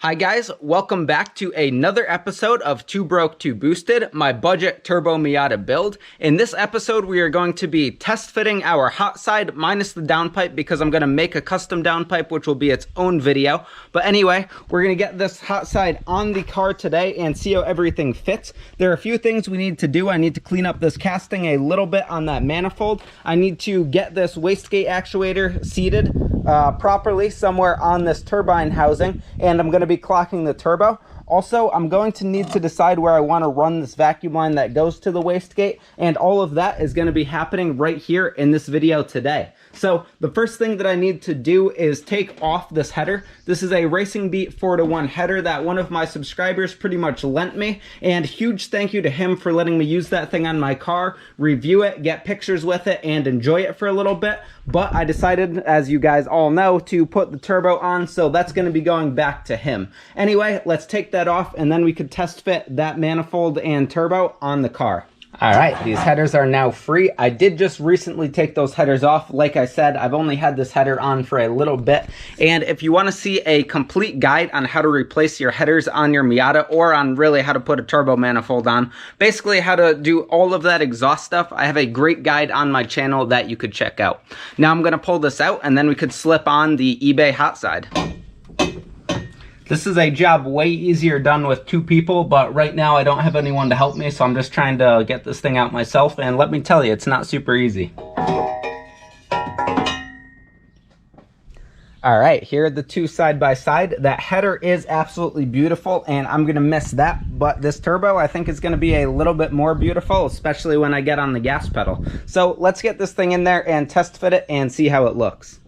Hi guys, welcome back to another episode of 2Broke2Boosted, my budget turbo Miata build. In this episode, we are going to be test fitting our hot side minus the downpipe because I'm going to make a custom downpipe, which will be its own video. But anyway, we're going to get this hot side on the car today and see how everything fits. There are a few things we need to do. I need to clean up this casting a little bit on that manifold. I need to get this wastegate actuator seated properly somewhere on this turbine housing, and I'm going to be clocking the turbo. Also, I'm going to need to decide where I want to run this vacuum line that goes to the wastegate, and all of that is going to be happening right here in this video today. So the first thing that I need to do is take off this header. This is a Racing Beat 4-to-1 header that one of my subscribers pretty much lent me, and huge thank you to him for letting me use that thing on my car, review it, get pictures with it, and enjoy it for a little bit. But I decided, as you guys all know, to put the turbo on, so that's going to be going back to him. Anyway, let's take that off, and then we could test fit that manifold and turbo on the car. All right, these headers are now free. I did just recently take those headers off. Like I said, I've only had this header on for a little bit. And if you want to see a complete guide on how to replace your headers on your Miata, or on really how to put a turbo manifold on, basically how to do all of that exhaust stuff, I have a great guide on my channel that you could check out. Now I'm going to pull this out, and then we could slip on the eBay hot side. This is a job way easier done with two people, but right now I don't have anyone to help me, so I'm just trying to get this thing out myself, and let me tell you, it's not super easy. All right, here are the two side by side. That header is absolutely beautiful, and I'm gonna miss that, but this turbo I think is gonna be a little bit more beautiful, especially when I get on the gas pedal. So let's get this thing in there and test fit it and see how it looks.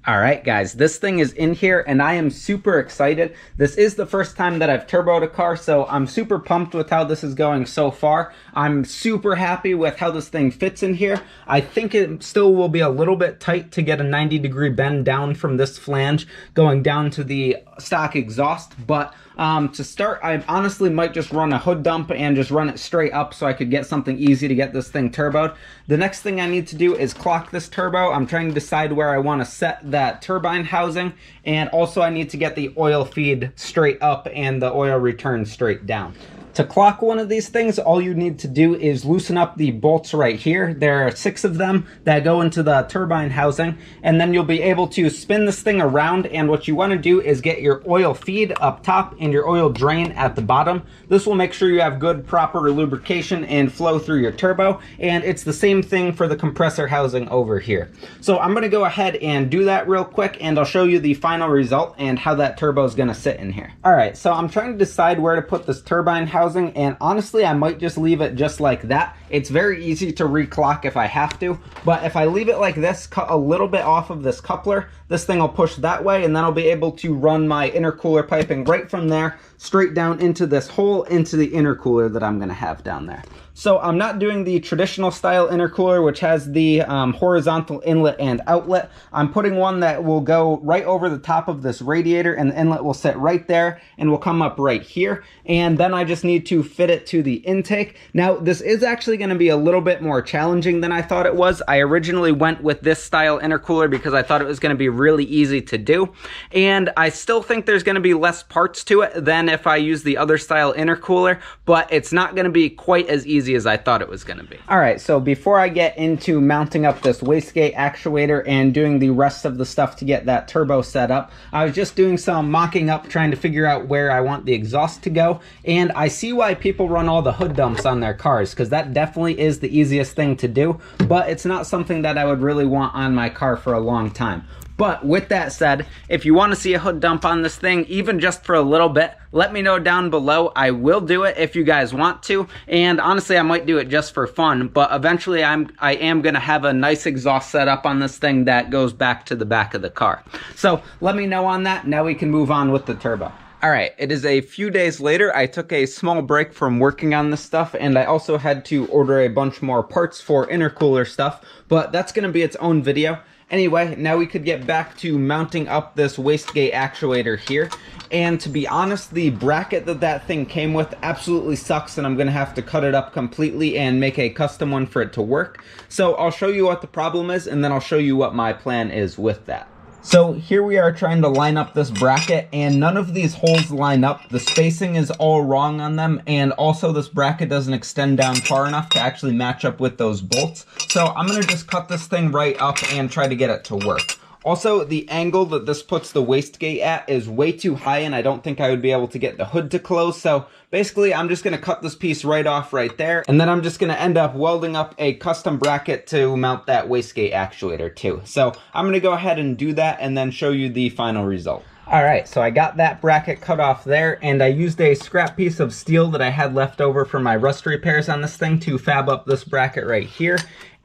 All right, guys, this thing is in here, and I am super excited. This is the first time that I've turboed a car, so I'm super pumped with how this is going so far. I'm super happy with how this thing fits in here. I think it still will be a little bit tight to get a 90-degree bend down from this flange going down to the stock exhaust, but to start, I honestly might just run a hood dump and just run it straight up so I could get something easy to get this thing turboed. The next thing I need to do is clock this turbo. I'm trying to decide where I want to set that turbine housing, and also I need to get the oil feed straight up and the oil return straight down. To clock one of these things, all you need to do is loosen up the bolts right here. There are 6 of them that go into the turbine housing, and then you'll be able to spin this thing around, and what you want to do is get your oil feed up top and your oil drain at the bottom. This will make sure you have good proper lubrication and flow through your turbo, and it's the same thing for the compressor housing over here. So I'm going to go ahead and do that real quick, and I'll show you the final result and how that turbo is going to sit in here. All right, so I'm trying to decide where to put this turbine housing, and honestly I might just leave it just like that. It's very easy to reclock if I have to, but if I leave it like this, cut a little bit off of this coupler, this thing will push that way, and then I'll be able to run my intercooler piping right from there straight down into this hole into the intercooler that I'm going to have down there. So I'm not doing the traditional style intercooler, which has the horizontal inlet and outlet. I'm putting one that will go right over the top of this radiator, and the inlet will sit right there and will come up right here. And then I just need to fit it to the intake. Now, this is actually going to be a little bit more challenging than I thought it was. I originally went with this style intercooler because I thought it was going to be really easy to do. And I still think there's going to be less parts to it than if I use the other style intercooler, but it's not going to be quite as easy as I thought it was going to be. All right, so before I get into mounting up this wastegate actuator and doing the rest of the stuff to get that turbo set up, I was just doing some mocking up, trying to figure out where I want the exhaust to go, and I see why people run all the hood dumps on their cars, because that definitely is the easiest thing to do, but it's not something that I would really want on my car for a long time. But with that said, if you want to see a hood dump on this thing, even just for a little bit, let me know down below. I will do it if you guys want to, and honestly I might do it just for fun, but eventually I am going to have a nice exhaust set up on this thing that goes back to the back of the car. So let me know on that. Now we can move on with the turbo. All right, it is a few days later. I took a small break from working on this stuff, and I also had to order a bunch more parts for intercooler stuff, but that's going to be its own video. Anyway, now we could get back to mounting up this wastegate actuator here. And to be honest, the bracket that thing came with absolutely sucks, and I'm gonna have to cut it up completely and make a custom one for it to work. So I'll show you what the problem is, and then I'll show you what my plan is with that. So here we are trying to line up this bracket, and none of these holes line up. The spacing is all wrong on them, and also this bracket doesn't extend down far enough to actually match up with those bolts. So I'm gonna just cut this thing right up and try to get it to work. Also, the angle that this puts the wastegate at is way too high, and I don't think I would be able to get the hood to close. So basically, I'm just going to cut this piece right off right there, and then I'm just going to end up welding up a custom bracket to mount that wastegate actuator too. So I'm going to go ahead and do that and then show you the final result. Alright, so I got that bracket cut off there, and I used a scrap piece of steel that I had left over from my rust repairs on this thing to fab up this bracket right here,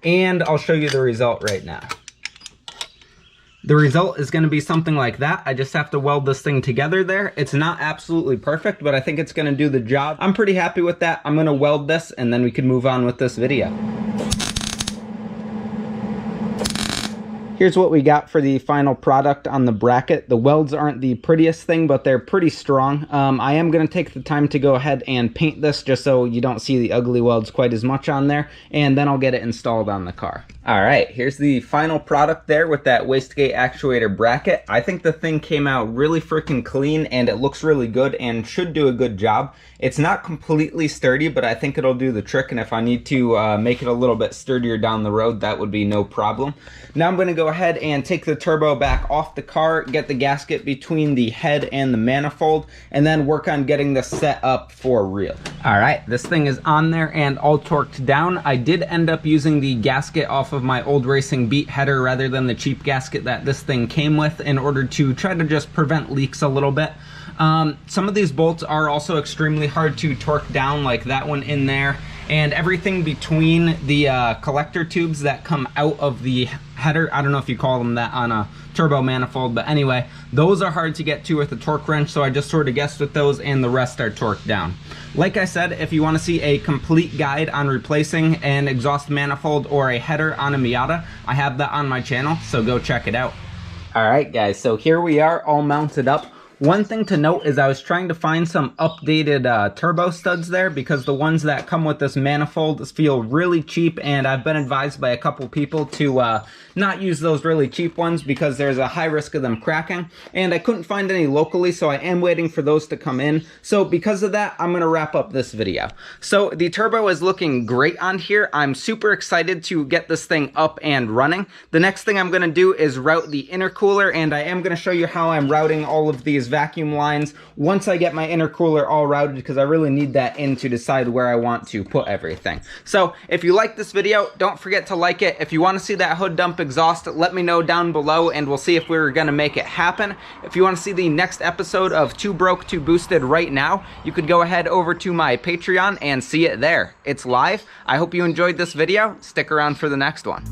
and I'll show you the result right now. The result is going to be something like that. I just have to weld this thing together there. It's not absolutely perfect, but I think it's going to do the job. I'm pretty happy with that. I'm going to weld this, and then we can move on with this video. Here's what we got for the final product on the bracket. The welds aren't the prettiest thing, but they're pretty strong. I am going to take the time to go ahead and paint this just so you don't see the ugly welds quite as much on there, and then I'll get it installed on the car. Alright, here's the final product there with that wastegate actuator bracket. I think the thing came out really freaking clean, and it looks really good and should do a good job. It's not completely sturdy, but I think it'll do the trick, and if I need to make it a little bit sturdier down the road, that would be no problem. Now I'm going to go ahead and take the turbo back off the car, get the gasket between the head and the manifold, and then work on getting this set up for real. Alright, this thing is on there and all torqued down. I did end up using the gasket off of my old Racing Beat header rather than the cheap gasket that this thing came with in order to try to just prevent leaks a little bit. Some of these bolts are also extremely hard to torque down, like that one in there, and everything between the collector tubes that come out of the header. I don't know if you call them that on a turbo manifold, but anyway, those are hard to get to with a torque wrench, so I just sort of guessed with those, and the rest are torqued down. Like I said, if you want to see a complete guide on replacing an exhaust manifold or a header on a Miata, I have that on my channel, so go check it out. Alright guys, so here we are all mounted up. One thing to note is I was trying to find some updated turbo studs there, because the ones that come with this manifold feel really cheap, and I've been advised by a couple people to not use those really cheap ones because there's a high risk of them cracking, and I couldn't find any locally, so I am waiting for those to come in. So because of that, I'm going to wrap up this video. So the turbo is looking great on here. I'm super excited to get this thing up and running. The next thing I'm going to do is route the intercooler, and I am going to show you how I'm routing all of these vacuum lines once I get my intercooler all routed, because I really need that in to decide where I want to put everything. So if you like this video, don't forget to like it. If you want to see that hood dump exhaust, let me know down below, and we'll see if we're gonna make it happen. If you want to see the next episode of 2Broke2Boosted right now, you could go ahead over to my Patreon and see it there. It's live. I hope you enjoyed this video. Stick around for the next one.